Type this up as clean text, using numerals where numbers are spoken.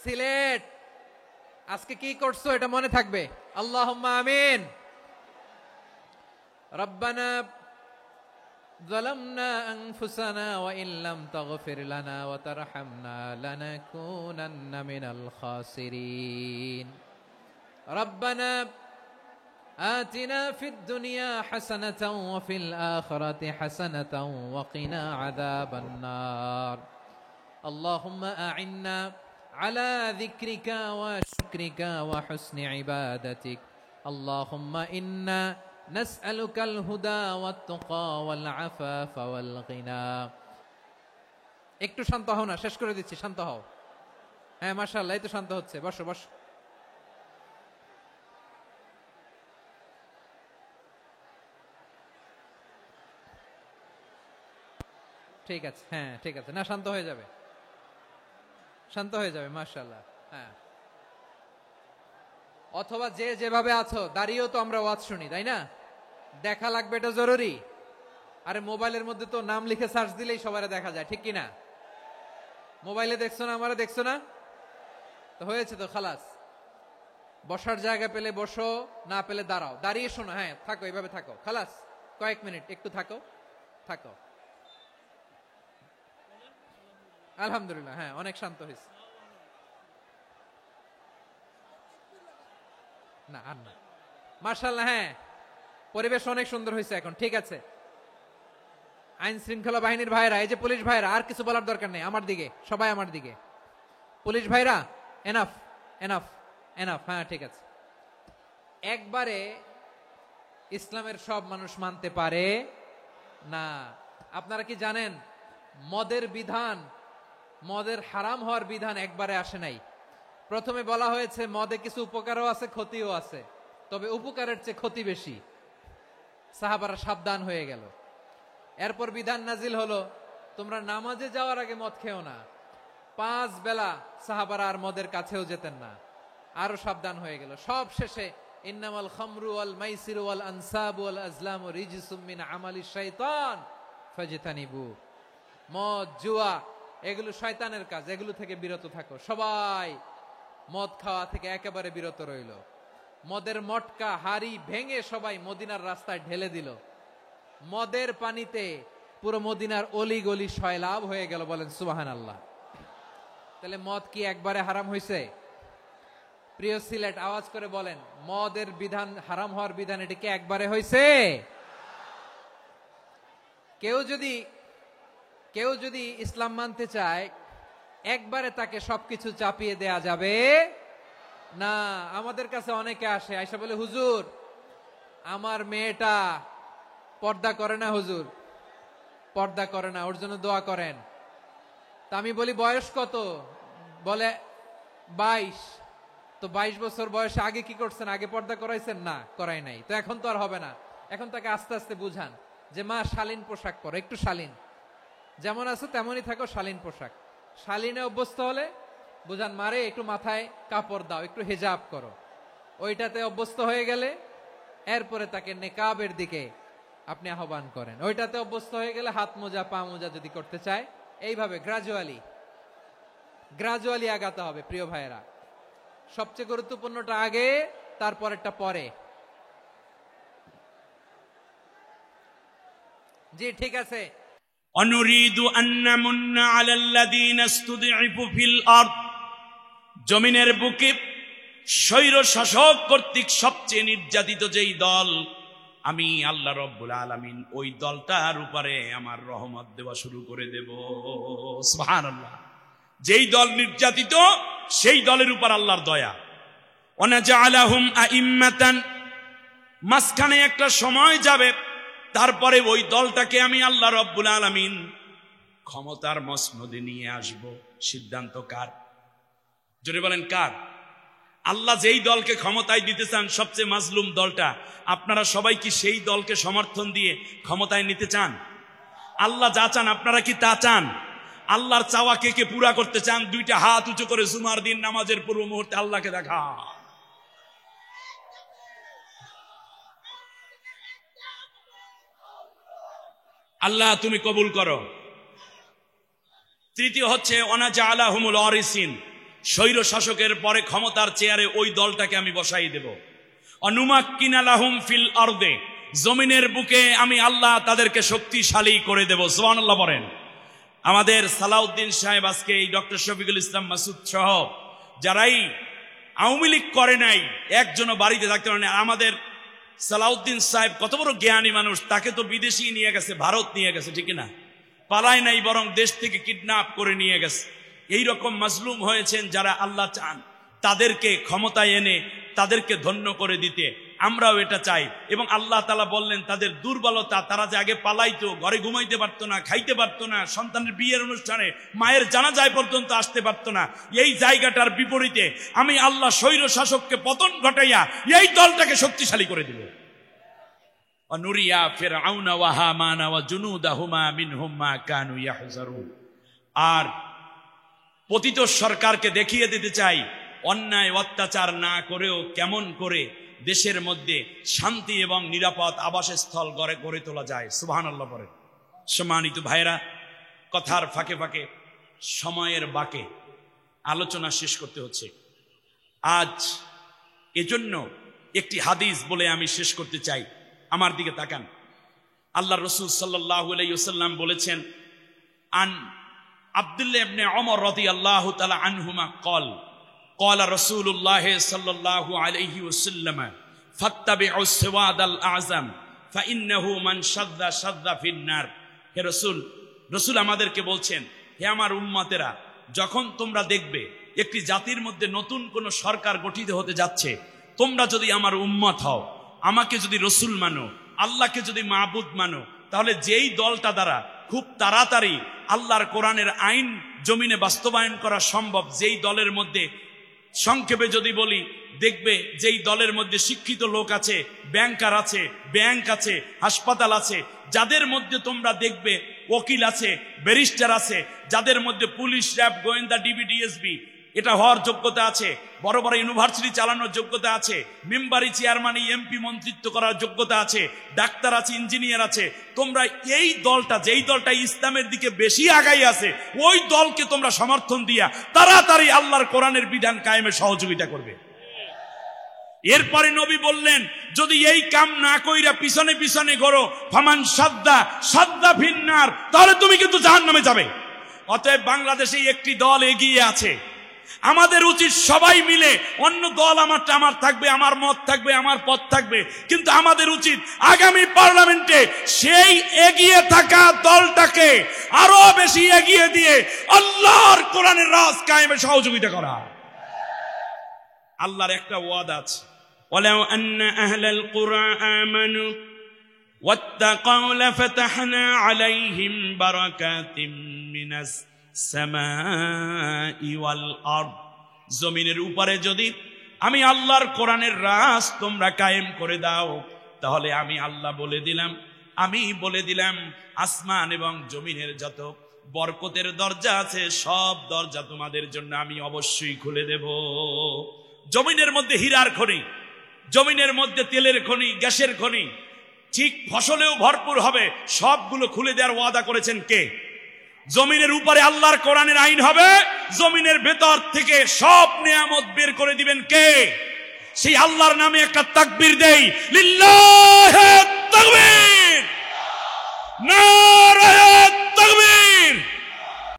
সিলেট আজকে কি করছো এটা মনে থাকবে। আল্লাহুম্মা আমিন। রব্বানা ظلمنا أنفسنا وإن لم تغفر لنا وترحمنا لنكونن من الخاسرين ربنا آتنا في الدنيا حسنة وفي الآخرة حسنة وقنا عذاب النار اللهم أعنا على ذكرك وشكرك وحسن عبادتك اللهم إنا نسألك الهدى والتقى والعفاف والغنى। একটু শান্ত হও না, শেষ করে দিচ্ছি, শান্ত হও। হ্যাঁ মাশাআল্লাহ, এই তো শান্ত হচ্ছে, বসো বসো। ঠিক আছে, হ্যাঁ ঠিক আছে, না শান্ত হয়ে যাবে, শান্ত হয়ে যাবে মাশাআল্লাহ। হ্যাঁ, অথবা যে যেভাবে আছো দাঁড়িয়েও তো আমরা ওয়াজ শুনি, তাই না? দেখা লাগবে, এটা জরুরি। আরে মোবাইলের মধ্যে তো নাম লিখে সার্চ দিলেই সবারে দেখা যায়, ঠিক কি না? মোবাইলে দেখছো না, আমারে দেখছো না, তো হয়েছে তো, খালাস। বসার জায়গা পেলে বসো, না পেলে দাঁড়াও, দাঁড়িয়ে শোনো। হ্যাঁ থাকো, এইভাবে থাকো, খালাস। কয়েক মিনিট একটু থাকো, থাকো। আলহামদুলিল্লাহ, হ্যাঁ অনেক শান্ত হয়েছে। না আর না, মাশাআল্লাহ। হ্যাঁ পরিবেশ অনেক সুন্দর হয়েছে এখন, ঠিক আছে। আইন শৃঙ্খলা বাহিনীর ভাইরা, এই যে পুলিশ ভাইরা, আর কিছু বলার দরকার নেই, আমার দিকে সবাই, আমার দিকে। পুলিশ ভাইরা এনাফ এনাফ এনাফ, হ্যাঁ ঠিক আছে। একবারে ইসলামের সব মানুষ মানতে পারে না। আপনারা কি জানেন মদের বিধান, মদের হারাম হওয়ার বিধান একবারে আসে নাই। প্রথমে বলা হয়েছে মদে কিছু উপকারও আছে, ক্ষতিও আছে, তবে উপকারের চেয়ে ক্ষতি বেশি। সাহাবারা সাবধান হয়ে গেল। এরপর বিধান নাজিল হলো, তোমরা নামাজে যাওয়ার আগে মদ খেও না। 5 বেলা সাহাবারা আর মদের কাছেও যেতেন না, আরো সাবধান হয়ে গেল। সব শেষে ইন্নামাল খামরু ওয়াল মাইসিরু ওয়াল আনসাবু ওয়াল আজলামু রিজসুম মিন আমালিশ শাইতান ফাজতানিবু। মদ, জুয়া এগুলো শয়তানের কাজ, এগুলো থেকে বিরত থাকো। সবাই মদ খাওয়া থেকে একেবারে বিরত রইল। মদের মটকা হাড়ি ভেঙে সবাই মদিনার রাস্তায় ঢেলে দিল। মদের পানিতে পুরো মদিনার অলি গলি সয়লাভ হয়ে গেল, বলেন সুবহানাল্লাহ। তাহলে মদ কি একবারে হারাম হয়েছে? প্রিয় সিলেট আওয়াজ করে বলেন, মদের বিধান, হারাম হওয়ার বিধান, এটা কি একবারে হয়েছে? কেউ যদি ইসলাম মানতে চায় একবারে তাকে সবকিছু চাপিয়ে দেয়া যাবে না। আমাদের কাছে অনেকে আসে, আয়সা বলে, হুজুর আমার মেয়েটা পর্দা করে না, হুজুর পর্দা করে না, ওর জন্য দোয়া করেন। তা আমি বলি বয়স কত? বলে 22। তো 22 বছর বয়সে আগে কি করছেন? আগে পর্দা করাইছেন? না, করাই নাই। তো এখন তো আর হবে না। এখন তাকে আস্তে আস্তে বুঝান যে মা শালীন পোশাক পরো, একটু শালীন, যেমন আছো তেমনই থাকো, শালীন পোশাক। শালীনে অভ্যস্ত হলে বুঝান, মারে একটু মাথায় কাপড় দাও, একটু হেজাব করো। ওইটাতে অভ্যস্ত হয়ে গেলে এরপরে তাকে নেকাবের দিকে আপনি আহ্বান করেন। ওইটাতে অভ্যস্ত হয়ে গেলে হাত মোজা, পা মোজা যদি করতে চায়, এইভাবে গ্রাজুয়ালি আগাতে হবে। প্রিয় ভাইয়েরা, সবচেয়ে গুরুত্বপূর্ণটা আগে, তারপরেরটা পরে। জি ঠিক আছে। অনুরিদু আন্নামুন্না আলাল্লাযীনা ইসতুদঈফু ফিল আরদ, জমিনের বুকে স্বৈর শাসক কর্তৃক সবচেয়ে নির্যাতিত যেই দল, আমি আল্লাহ রব্বুল আলামিন ওই দলটার উপরে আমার রহমত দেওয়া শুরু করে দেব। সুবহানাল্লাহ। যেই দল নির্যাতিত সেই দলের উপর আল্লাহর দয়া। ওয়ানাজআলাহুম আইম্মাতান, মাঝখানে একটা সময় যাবে, তারপরে ওই দলটাকে আমি আল্লাহ রব্বুল আলামিন ক্ষমতার মসনদে নিয়ে আসব। সিদ্ধান্ত কার? জোরে বলেন কার? আল্লাহ যেই দলকে ক্ষমতায় দিতে চান, সবচেয়ে মাজলুম দলটা, আপনারা সবাই কি সেই দলকে সমর্থন দিয়ে ক্ষমতায় নিতে চান? আল্লাহ যা চান আপনারা কি তা চান? আল্লাহর চাওয়া কে কে পুরা করতে চান? দুইটা হাত উঁচু করে জুমার দিন নামাজের পূর্ব মুহূর্তে আল্লাহকে দেখা। আল্লাহ তুমি কবুল করো। তৃতীয় হচ্ছে ওয়ানাজআলাহুমুল ওয়ারিসিন, স্বৈর শাসকের পরে ক্ষমতার চেয়ারে ওই দলটাকে আমি বসাই দেব। অনুমাক্কিনা লাহুম ফিল আরদে, জমিনের বুকে আমি আল্লাহ তাদেরকে শক্তিশালী করে দেব। সুবহানাল্লাহ বলেন। আমাদের সালাউদ্দিন সাহেব আজকে এই ডক্টর শফিকুল ইসলাম মাসুদ সহ যারাই আওয়ামী লীগ করে নাই একজনও বাড়িতে থাকতে পারে না। আমাদের সালাউদ্দিন সাহেব কত বড় জ্ঞানী মানুষ, তাকে তো বিদেশি নিয়ে গেছে, ভারত নিয়ে গেছে, ঠিক না? পালায় নাই, বরং দেশ থেকে কিডন্যাপ করে নিয়ে গেছে। এই রকম মাজলুম হয়েছেন যারা আল্লাহ চান তাদেরকে ক্ষমতায় এনে তাদেরকে ধন্য করে দিতে, আমরাও এটা চাই। এবং আল্লাহ তাআলা বললেন তাদের দুর্বলতা, তারা যে আগে পালাইতো, ঘরে ঘুমাইতে পারতো না, খাইতে পারতো না, সন্তানের বিয়ের অনুষ্ঠানে মায়ের জানাজায় পর্যন্ত আসতে পারতো না, এই জায়গাটার বিপরীতে আমি আল্লাহ স্বৈর শাসককে পতন ঘটাইয়া এই দলটাকে শক্তিশালী করে দিব। অনুরিয়া ফিরআউনা ওয়া হামানা ওয়া জুনুদাহুমা মিনহুম মা কানু ইয়াহজারুন। আর পতিত সরকারকে দেখিয়ে দিতে চাই অন্যায় অত্যাচার না করেও কেমন করে দেশের মধ্যে শান্তি এবং নিরাপদ আবাসস্থল গড়ে তোলা যায়। সুবহানাল্লাহ বলেন। সম্মানিত ভাইরা, কথার ফাঁকে ফাঁকে সময়ের বাঁকে আলোচনা শেষ করতে হচ্ছে। আজ এজন্য একটি হাদিস বলে আমি শেষ করতে চাই। আমার দিকে তাকান। আল্লাহ রাসূল সাল্লাল্লাহু আলাইহি ওয়াসাল্লাম বলেছেন, আন আব্দুল্লাহ ইবনে ওমর রাদিয়াল্লাহু তাআলা আনহুমা قال قال رسول الله صلى الله عليه وسلم فاتبعوا السواد الاعظم فانه من شذ شذ في النار। হে রাসূল আমাদেরকে বলছেন, হে আমার উম্মতেরা, যখন তোমরা দেখবে একটি জাতির মধ্যে নতুন কোন সরকার গঠিত হতে যাচ্ছে, তোমরা যদি আমার উম্মত হও, আমাকে যদি রাসূল মানো, আল্লাহকে যদি মাবুদ মানো, তাহলে যেই দলটা দ্বারা খুব তাড়াতাড়ি আল্লাহর কোরআনের আইন জমিনে বাস্তবায়ন করা সম্ভব, যেই দলের মধ্যে, সংক্ষেপে যদি বলি, দেখবে যেই দলের মধ্যে শিক্ষিত লোক আছে, ব্যাংকার আছে, ব্যাংক আছে, হাসপাতাল আছে, যাদের মধ্যে তোমরা দেখবে ওকিল আছে, ব্যারিস্টার আছে, যাদের মধ্যে পুলিশ, র্যাব, গোয়েন্দা, ডিবি, ডিএসবি এটা হওয়ার যোগ্যতা আছে, বড় বড় ইউনিভার্সিটি চালানোর যোগ্যতা আছে, মেম্বারি, চেয়ারম্যান, এমপি মন্ত্রিত্ব করার যোগ্যতা আছে, ডাক্তার আছে, ইঞ্জিনিয়ার আছে, তোমরা এই দলটা, যেই দলটা ইসলামের দিকে বেশি আগাই আছে, ওই দলকে তোমরা সমর্থন দিয়া তাড়াতাড়ি আল্লাহর কোরআনের বিধান কায়েমে সহযোগিতা করবে। এরপরে নবী বললেন, যদি এই কাম না কইরা পিছনে পিছনে ঘোরো, ফামান সাদ্দা ফিন্নার, তাহলে তুমি কিন্তু জাহান্নামে যাবে। অতএব বাংলাদেশে একটি দল এগিয়ে আছে, আমাদের উচিত সবাই মিলে, অন্য দল আমারটা আমার থাকবে, আমার মত থাকবে, আমার পথ থাকবে, কিন্তু আমাদের উচিত আগামী পার্লামেন্টে সেই এগিয়ে থাকা দলটাকে আরো বেশি এগিয়ে দিয়ে আল্লাহর কোরআনের রাজ কায়েমে সহযোগিতা করা। আল্লাহর একটা ওয়াদা আছে, ওয়ালাউ আন্না আহলাল কুরআ আমানু ওয়াত্তাকাউ লাফাতাহনা আলাইহিম বারাকাতিম মিনাস সামাই ওয়াল আরদ। জমিনের উপরে যদি আমি আল্লাহর কোরআনের রাজ তোমরা কায়েম করে দাও, তাহলে আমি আল্লাহ বলে দিলাম আসমান এবং জমিনের যত বরকতের দরজা আছে, সব দরজা তোমাদের জন্য আমি অবশ্যই খুলে দেব। জমিনের মধ্যে হীরার খনি, জমিনের মধ্যে তেলের খনি, গ্যাসের খনি, ঠিক ফসলেও ভরপুর হবে, সবগুলো খুলে দেওয়ার ওয়াদা করেছেন কে? জমিনের উপরে আল্লাহর কোরআনের আইন হবে, জমিনের ভেতর থেকে সব নিয়ামত বের করে দিবেন কে? সেই আল্লাহর নামে একটা তাকবীর দেই, লিল্লাহি তাকবীর, নারায়ে তাকবীর।